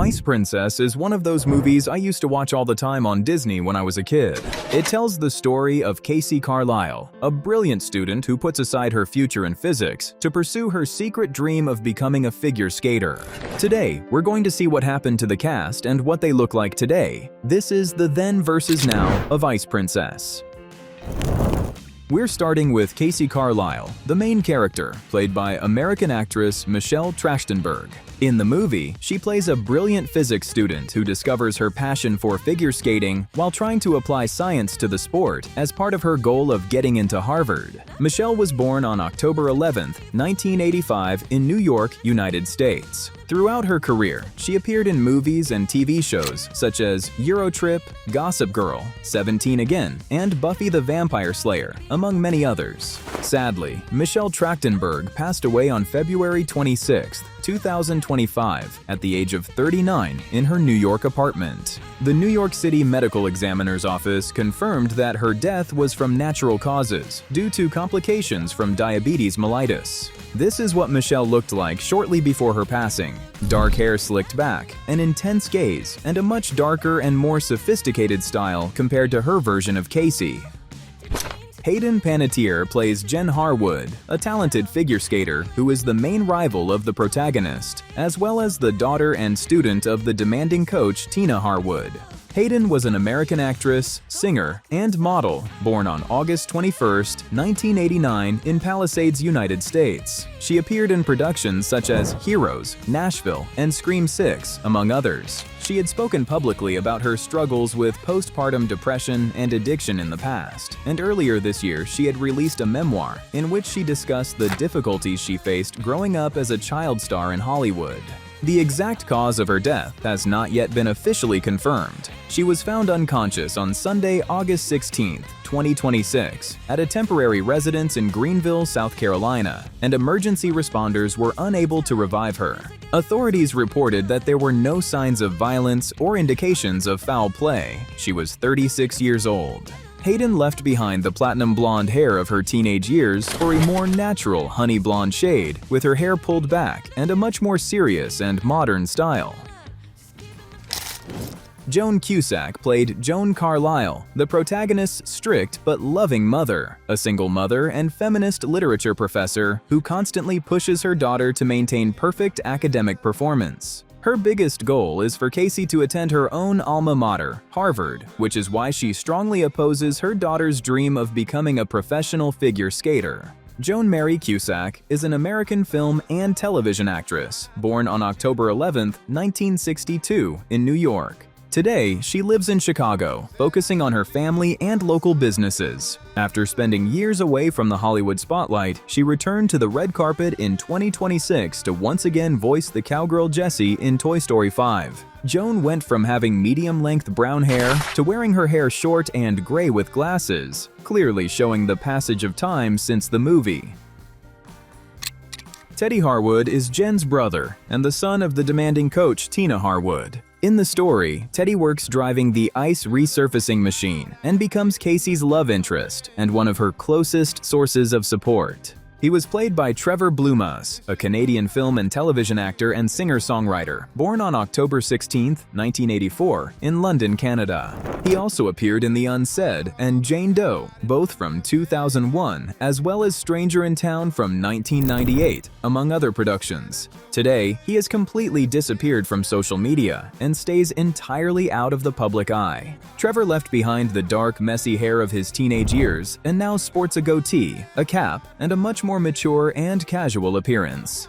Ice Princess is one of those movies I used to watch all the time on Disney when I was a kid. It tells the story of Casey Carlyle, a brilliant student who puts aside her future in physics to pursue her secret dream of becoming a figure skater. Today, we're going to see what happened to the cast and what they look like today. This is the then versus now of Ice Princess. We're starting with Casey Carlyle, the main character, played by American actress Michelle Trachtenberg. In the movie, she plays a brilliant physics student who discovers her passion for figure skating while trying to apply science to the sport as part of her goal of getting into Harvard. Michelle was born on October 11, 1985 in New York, United States. Throughout her career, she appeared in movies and TV shows such as Eurotrip, Gossip Girl, 17 Again, and Buffy the Vampire Slayer, among many others. Sadly, Michelle Trachtenberg passed away on February 26, 2025, at the age of 39 in her New York apartment. The New York City Medical Examiner's Office confirmed that her death was from natural causes due to complications from diabetes mellitus. This is what Michelle looked like shortly before her passing. Dark hair slicked back, an intense gaze, and a much darker and more sophisticated style compared to her version of Casey. Hayden Panettiere plays Jen Harwood, a talented figure skater who is the main rival of the protagonist, as well as the daughter and student of the demanding coach Tina Harwood. Hayden was an American actress, singer, and model born on August 21, 1989 in Palisades, United States. She appeared in productions such as Heroes, Nashville, and Scream 6, among others. She had spoken publicly about her struggles with postpartum depression and addiction in the past, and earlier this year she had released a memoir in which she discussed the difficulties she faced growing up as a child star in Hollywood. The exact cause of her death has not yet been officially confirmed. She was found unconscious on Sunday, August 16, 2026, at a temporary residence in Greenville, South Carolina, and emergency responders were unable to revive her. Authorities reported that there were no signs of violence or indications of foul play. She was 36 years old. Hayden left behind the platinum blonde hair of her teenage years for a more natural honey blonde shade with her hair pulled back and a much more serious and modern style. Joan Cusack played Joan Carlyle, the protagonist's strict but loving mother, a single mother and feminist literature professor who constantly pushes her daughter to maintain perfect academic performance. Her biggest goal is for Casey to attend her own alma mater, Harvard, which is why she strongly opposes her daughter's dream of becoming a professional figure skater. Joan Mary Cusack is an American film and television actress, born on October 11, 1962, in New York. Today, she lives in Chicago, focusing on her family and local businesses. After spending years away from the Hollywood spotlight, she returned to the red carpet in 2026 to once again voice the cowgirl Jessie in Toy Story 5. Joan went from having medium-length brown hair to wearing her hair short and gray with glasses, clearly showing the passage of time since the movie. Teddy Harwood is Jen's brother and the son of the demanding coach Tina Harwood. In the story, Teddy works driving the ice resurfacing machine and becomes Casey's love interest and one of her closest sources of support. He was played by Trevor Bloomas, a Canadian film and television actor and singer-songwriter, born on October 16, 1984, in London, Canada. He also appeared in The Unsaid and Jane Doe, both from 2001, as well as Stranger in Town from 1998, among other productions. Today, he has completely disappeared from social media and stays entirely out of the public eye. Trevor left behind the dark, messy hair of his teenage years and now sports a goatee, a cap, and a much more mature and casual appearance.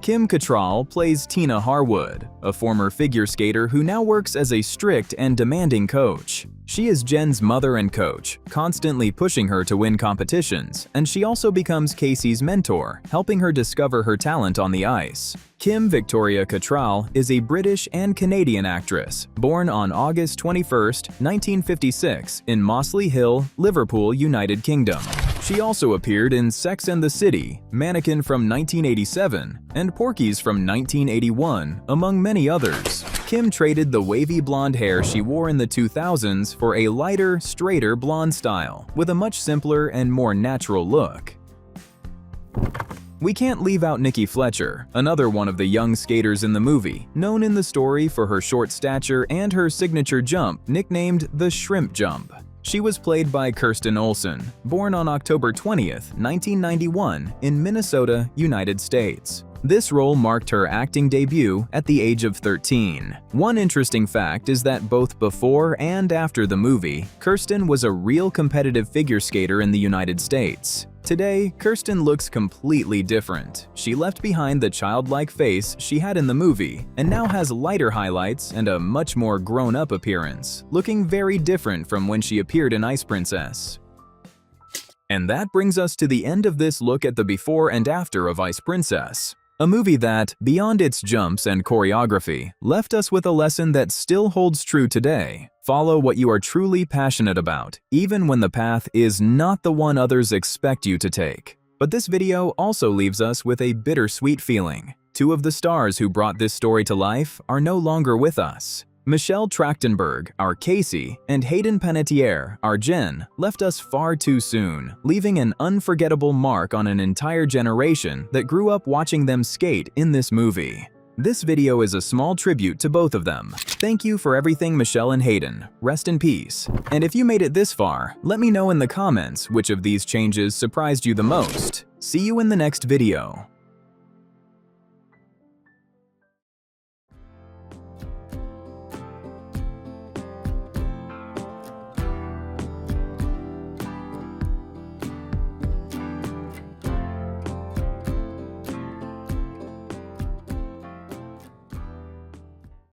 Kim Cattrall plays Tina Harwood, a former figure skater who now works as a strict and demanding coach. She is Jen's mother and coach, constantly pushing her to win competitions, and she also becomes Casey's mentor, helping her discover her talent on the ice. Kim Victoria Cattrall is a British and Canadian actress, born on August 21, 1956, in Mossley Hill, Liverpool, United Kingdom. She also appeared in Sex and the City, Mannequin from 1987, and Porky's from 1981, among many others. Kim traded the wavy blonde hair she wore in the 2000s for a lighter, straighter blonde style, with a much simpler and more natural look. We can't leave out Nikki Fletcher, another one of the young skaters in the movie, known in the story for her short stature and her signature jump, nicknamed the Shrimp Jump. She was played by Kirsten Olsen, born on October 20th, 1991, in Minnesota, United States. This role marked her acting debut at the age of 13. One interesting fact is that both before and after the movie, Kirsten was a real competitive figure skater in the United States. Today, Kirsten looks completely different. She left behind the childlike face she had in the movie and now has lighter highlights and a much more grown-up appearance, looking very different from when she appeared in Ice Princess. And that brings us to the end of this look at the before and after of Ice Princess. A movie that, beyond its jumps and choreography, left us with a lesson that still holds true today. Follow what you are truly passionate about, even when the path is not the one others expect you to take. But this video also leaves us with a bittersweet feeling. Two of the stars who brought this story to life are no longer with us. Michelle Trachtenberg, our Casey, and Hayden Panettiere, our Jen, left us far too soon, leaving an unforgettable mark on an entire generation that grew up watching them skate in this movie. This video is a small tribute to both of them. Thank you for everything, Michelle and Hayden. Rest in peace. And if you made it this far, let me know in the comments which of these changes surprised you the most. See you in the next video.